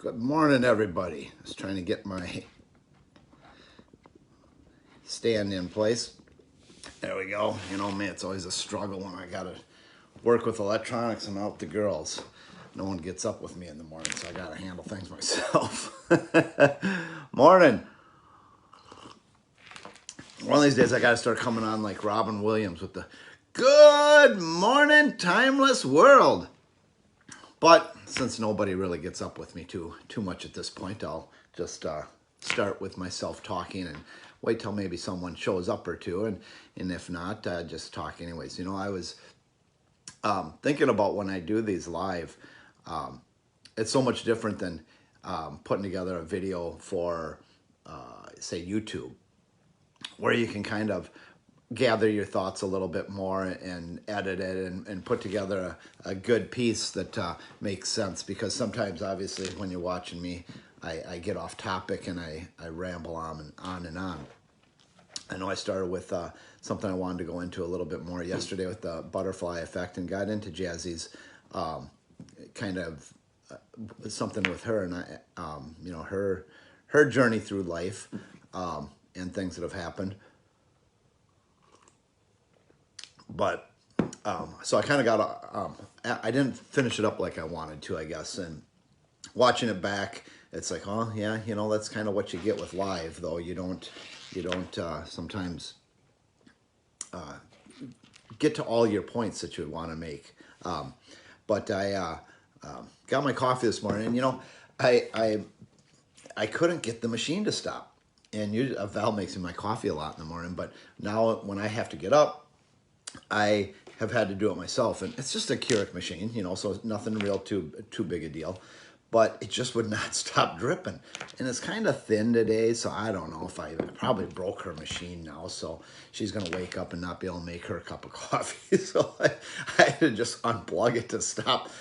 Good morning, everybody. Just trying to get my stand in place. There we go. You know me, it's always a struggle when I gotta work with electronics and out the girls. No one gets up with me in the morning, so I gotta handle things myself. Morning. One of these days I gotta start coming on like Robin Williams with the "Good morning, timeless world." But since nobody really gets up with me too much at this point, I'll just start with myself talking and wait till maybe someone shows up or two, and if not, just talk anyways. You know, I was thinking about when I do these live, it's so much different than putting together a video for, say, YouTube, where you can kind of gather your thoughts a little bit more and edit it and put together a good piece that makes sense, because sometimes obviously when you're watching me I get off topic and I ramble on and on and on. I know I started with something I wanted to go into a little bit more yesterday with the butterfly effect, and got into Jazzy's kind of something with her, and you know, her journey through life, and things that have happened. But so I kind of got I didn't finish it up like I wanted to, I guess. And watching it back, it's like, oh yeah, you know, that's kind of what you get with live, though. You don't sometimes get to all your points that you would want to make. But I got my coffee this morning, and you know, I couldn't get the machine to stop. And Val makes me my coffee a lot in the morning, but now when I have to get up, I have had to do it myself, and it's just a Keurig machine, you know, so nothing real too big a deal. But it just would not stop dripping, and it's kind of thin today, so I don't know if I probably broke her machine now, so she's gonna wake up and not be able to make her a cup of coffee. So I had to just unplug it to stop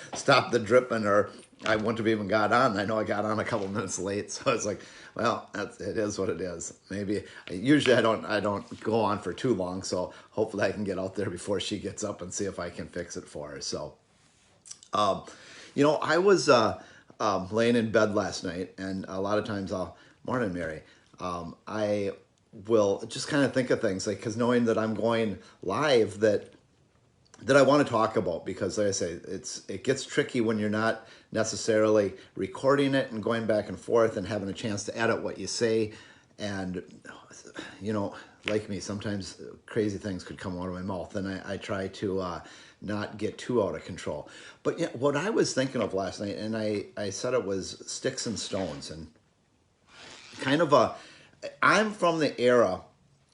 the dripping, or I wouldn't have even got on. I know I got on a couple minutes late, so it's like, well, it is what it is. Maybe usually I don't go on for too long, so hopefully I can get out there before she gets up and see if I can fix it for her. So, you know, I was laying in bed last night, and a lot of times morning, Mary, I will just kind of think of things, like, because knowing that I'm going live, that I want to talk about, because like I say, it gets tricky when you're not necessarily recording it and going back and forth and having a chance to edit what you say. And you know, like me, sometimes crazy things could come out of my mouth, and I try to not get too out of control. But yeah, what I was thinking of last night, and I said it was sticks and stones, and kind of I'm from the era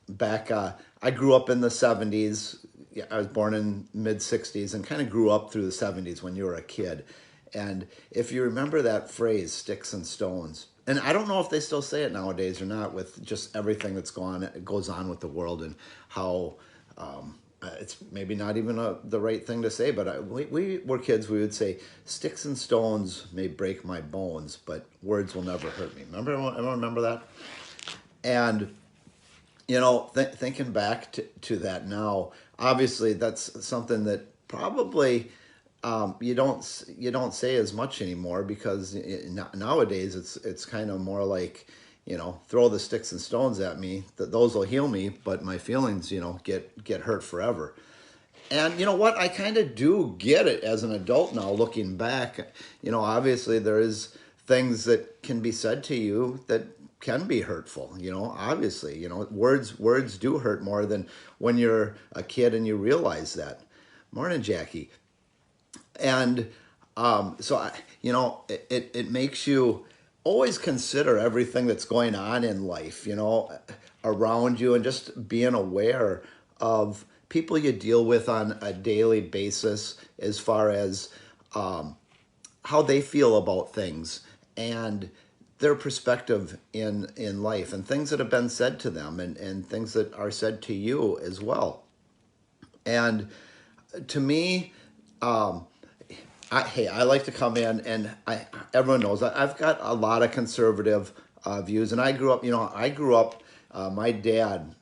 back, I grew up in the 70s. Yeah, I was born in mid 60s and kind of grew up through the 70s when you were a kid. And if you remember that phrase, sticks and stones, and I don't know if they still say it nowadays or not, with just everything that's goes on with the world, and how it's maybe not even the right thing to say, but we were kids, we would say, sticks and stones may break my bones, but words will never hurt me. Everyone remember that? And you know, thinking back to that now, obviously that's something that probably you don't say as much anymore, because nowadays it's kind of more like, you know, throw the sticks and stones at me, those will heal me, but my feelings, you know, get hurt forever. And you know what? I kind of do get it as an adult now, looking back. You know, obviously there is things that can be said to you that can be hurtful. You know, obviously, you know, words do hurt more than when you're a kid and you realize that. Morning, Jackie. And so, you know, it makes you always consider everything that's going on in life, you know, around you, and just being aware of people you deal with on a daily basis, as far as how they feel about things and their perspective in life, and things that have been said to them, and things that are said to you as well. And to me, I like to come in, and everyone knows I've got a lot of conservative views, and I grew up, my dad,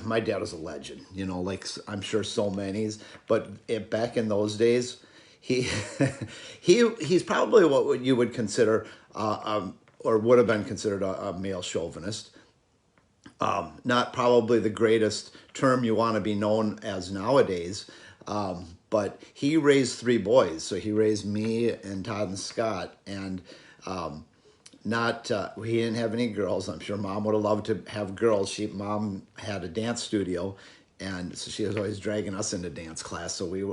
my dad was a legend, you know, like I'm sure so many's, but back in those days, he he's probably what you would consider or would have been considered a male chauvinist. Not probably the greatest term you want to be known as nowadays, but he raised three boys. So he raised me and Todd and Scott, and not he didn't have any girls. I'm sure Mom would have loved to have girls. Mom had a dance studio, and so she was always dragging us into dance class. So we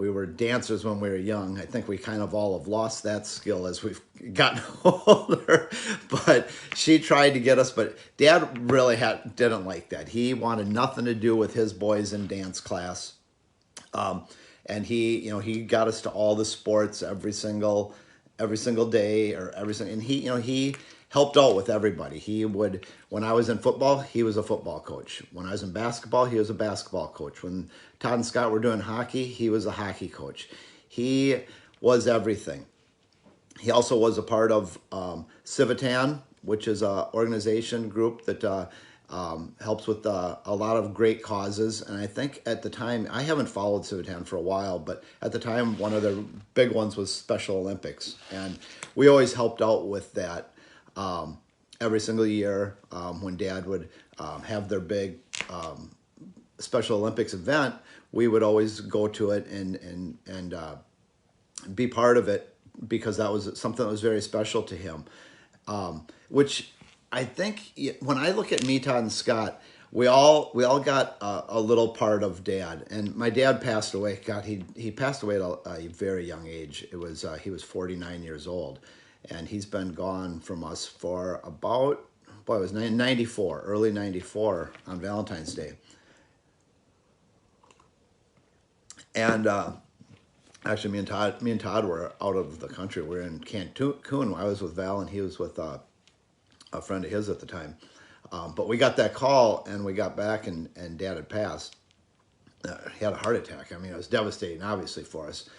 were dancers when we were young. I think we kind of all have lost that skill as we've gotten older. But she tried to get us, but Dad really didn't like that. He wanted nothing to do with his boys in dance class. And he got us to all the sports every single day or and he helped out with everybody. When I was in football, he was a football coach. When I was in basketball, he was a basketball coach. When Todd and Scott were doing hockey, he was a hockey coach. He was everything. He also was a part of Civitan, which is an organization group that helps with a lot of great causes. And I think at the time, I haven't followed Civitan for a while, but at the time, one of their big ones was Special Olympics. And we always helped out with that every single year when Dad would have their big Special Olympics event. We would always go to it and be part of it because that was something that was very special to him. Which I think when I look at me, Todd, and Scott, we all got a little part of Dad. And my dad passed away. God, he passed away at a very young age. He was 49 years old, and he's been gone from us for about, it was 94, early 94 on Valentine's Day. And actually, me and Todd were out of the country. We were in Cancun. I was with Val, and he was with a friend of his at the time. But we got that call, and we got back, and Dad had passed. He had a heart attack. I mean, it was devastating, obviously, for us.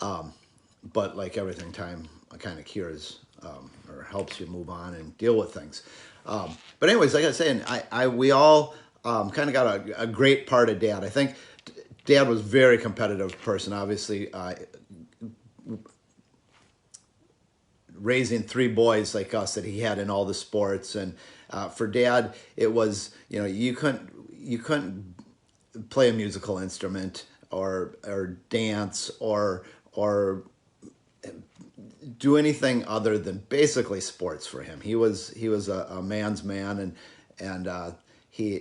But like everything, time kind of cures or helps you move on and deal with things. But anyways, like I was saying, we all kind of got a great part of Dad. I think Dad was a very competitive person, obviously. Raising three boys like us that he had in all the sports, and for Dad, it was you couldn't play a musical instrument or dance or do anything other than basically sports for him. He was a man's man, and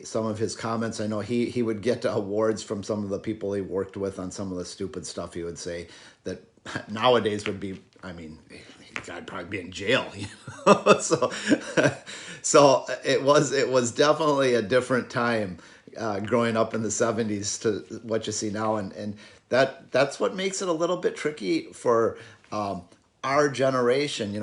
some of his comments, I know he would get awards from some of the people he worked with on some of the stupid stuff he would say that nowadays would be, I mean, I'd probably be in jail, so it was definitely a different time growing up in the 70s to what you see now, and that's what makes it a little bit tricky for our generation.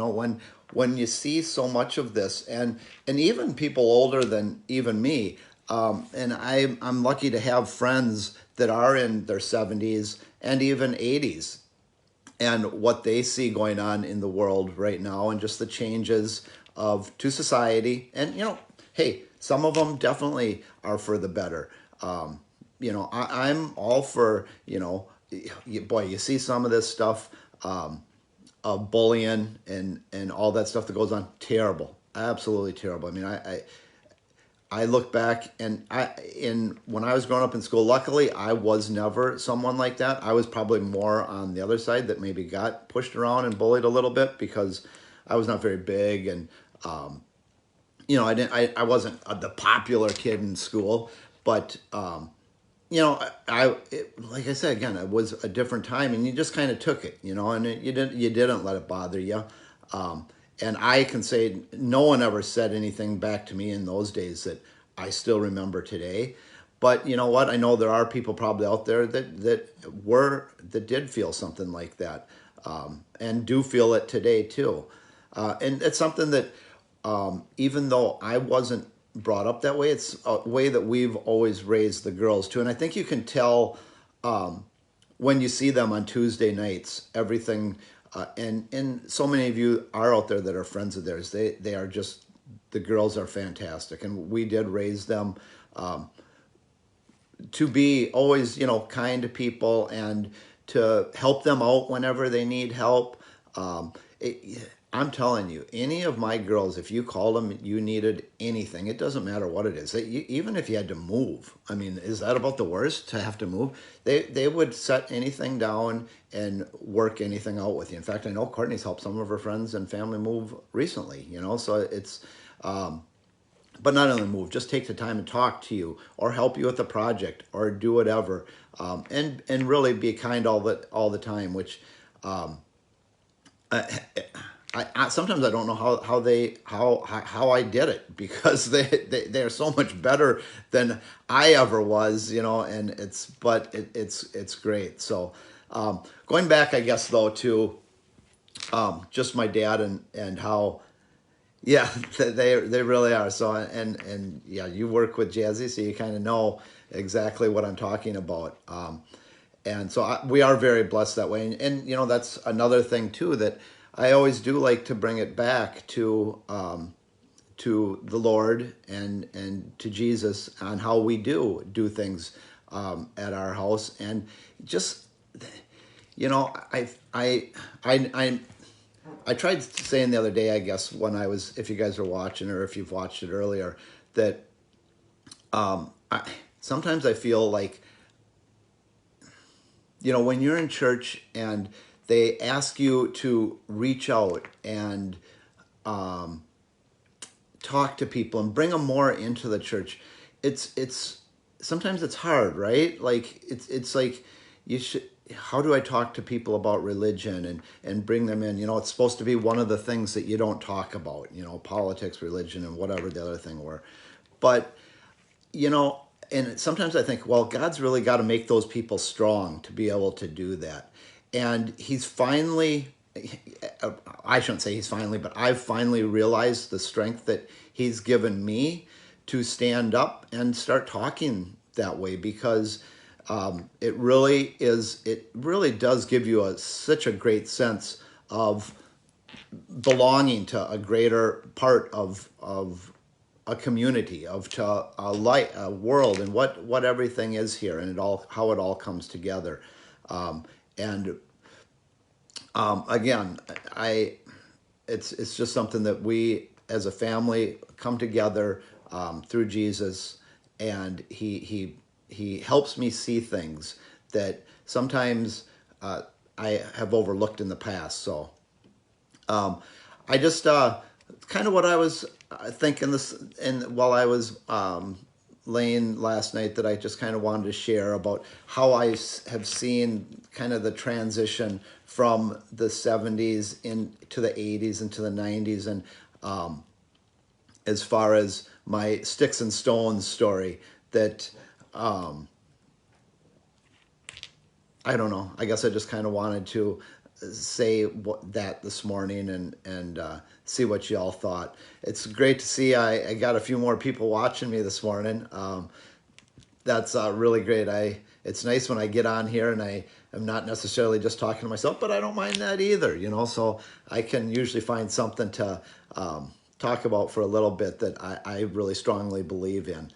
When you see so much of this, and even people older than even me, and I'm lucky to have friends that are in their 70s and even 80s, and what they see going on in the world right now, and just the changes to society. And hey, some of them definitely are for the better. I'm all for you see some of this stuff of bullying and all that stuff that goes on. Terrible, absolutely terrible. I mean, I look back, and when I was growing up in school, luckily I was never someone like that. I was probably more on the other side that maybe got pushed around and bullied a little bit because I was not very big, and I wasn't the popular kid in school, but like I said again, it was a different time, and you just kind of took it, and you didn't let it bother you. And I can say no one ever said anything back to me in those days that I still remember today. But you know what? I know there are people probably out there that did feel something like that, and do feel it today too. And it's something that even though I wasn't brought up that way, it's a way that we've always raised the girls too. And I think you can tell when you see them on Tuesday nights, everything. And so many of you are out there that are friends of theirs. They are just, the girls are fantastic, and we did raise them to be always kind to people, and to help them out whenever they need help. I'm telling you, any of my girls, if you called them, you needed anything, it doesn't matter what it is. Even if you had to move, I mean, is that about the worst to have to move? They would set anything down and work anything out with you. In fact, I know Courtney's helped some of her friends and family move recently, so it's, but not only move, just take the time and talk to you or help you with the project or do whatever. And really be kind all the time, which, I sometimes I don't know how I did it, because they're so much better than I ever was, and it's great. So going back, I guess, though, to just my dad and how, yeah, they really are. So and yeah, you work with Jazzy, so you kind of know exactly what I'm talking about. And so we are very blessed that way. And that's another thing too, that I always do like to bring it back to the Lord and to Jesus on how we do things at our house. And just, I tried saying the other day, I guess, when I was, if you guys are watching or if you've watched it earlier, that sometimes I feel like, when you're in church and they ask you to reach out and talk to people and bring them more into the church, it's sometimes it's hard, right? Like it's like, you should. How do I talk to people about religion and bring them in? It's supposed to be one of the things that you don't talk about. Politics, religion, and whatever the other thing were, but and sometimes I think, well, God's really got to make those people strong to be able to do that. And he's finally, I shouldn't say he's finally, but I've finally realized the strength that he's given me to stand up and start talking that way, because it really does give you such a great sense of belonging to a greater part of a community, to a light, a world, and what everything is here, and how it all comes together. And again, it's just something that we as a family come together through Jesus, and he helps me see things that sometimes I have overlooked in the past. So I just kind of what I was thinking this, and while I was laying last night, that I just kind of wanted to share about how I have seen kind of the transition from the 70s into the 80s into the 90s, and as far as my Sticks and Stones story, that I don't know. I guess I just kind of wanted to say that this morning and see what you all thought. It's great to see I got a few more people watching me this morning. That's really great. It's nice when I get on here and I am not necessarily just talking to myself, but I don't mind that either, so I can usually find something to talk about for a little bit that I really strongly believe in.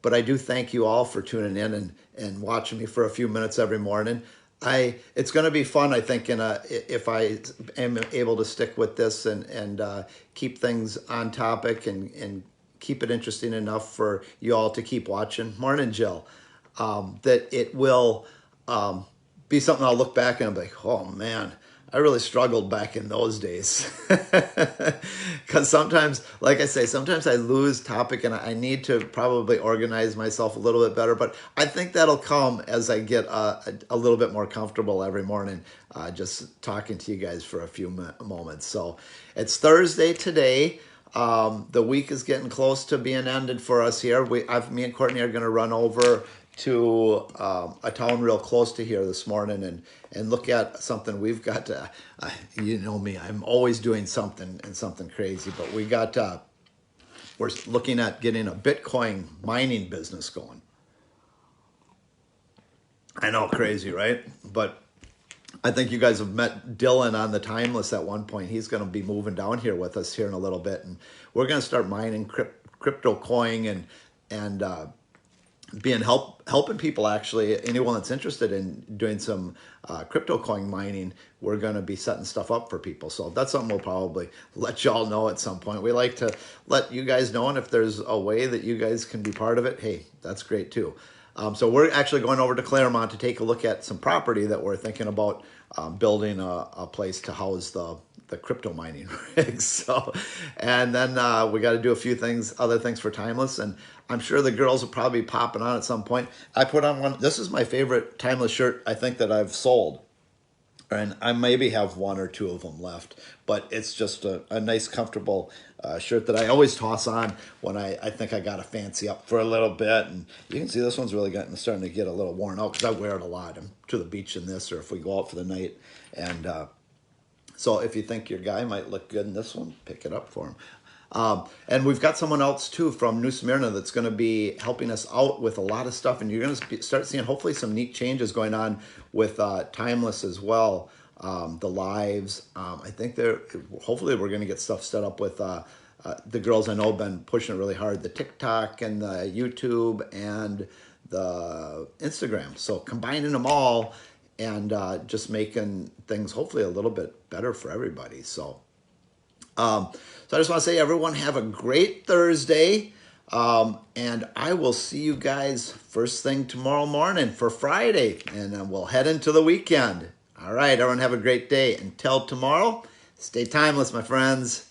But I do thank you all for tuning in and watching me for a few minutes every morning. It's going to be fun, I think, if I am able to stick with this and keep things on topic and keep it interesting enough for you all to keep watching. Morning, Jill. That it will be something I'll look back and I'll be like, oh man, I really struggled back in those days. Because sometimes, like I say, sometimes I lose topic and I need to probably organize myself a little bit better. But I think that'll come as I get a little bit more comfortable every morning, just talking to you guys for a few moments. So it's Thursday today. The week is getting close to being ended for us here. Me and Courtney are going to run over to a town real close to here this morning and look at something we've got to, you know me, I'm always doing something crazy, but we're looking at getting a Bitcoin mining business going. I know, crazy, right? But I think you guys have met Dylan on the Timeless at one point. He's going to be moving down here with us here in a little bit, and we're going to start mining crypto coin and being helping people, actually, anyone that's interested in doing some crypto coin mining. We're going to be setting stuff up for people, so that's something we'll probably let y'all know at some point. We like to let you guys know, and if there's a way that you guys can be part of it, hey, that's great too. So we're actually going over to Claremont to take a look at some property that we're thinking about building a place to house the crypto mining rigs. So, and then we got to do a few things, other things for Timeless, and I'm sure the girls will probably be popping on at some point. I put on one. This is my favorite Timeless shirt I think that I've sold, and I maybe have one or two of them left, but it's just a nice, comfortable shirt that I always toss on when I think I got to fancy up for a little bit. And you can see this one's really starting to get a little worn out because I wear it a lot. I'm to the beach in this, or if we go out for the night. And so if you think your guy might look good in this one, pick it up for him. And we've got someone else too from New Smyrna that's going to be helping us out with a lot of stuff, and you're going to start seeing hopefully some neat changes going on with Timeless as well. The lives, I think hopefully we're going to get stuff set up with the girls I know have been pushing it really hard, the TikTok and the YouTube and the Instagram. So combining them all and just making things hopefully a little bit better for everybody. So I just want to say, everyone, have a great Thursday. And I will see you guys first thing tomorrow morning for Friday. And then we'll head into the weekend. All right, everyone, have a great day. Until tomorrow, stay timeless, my friends.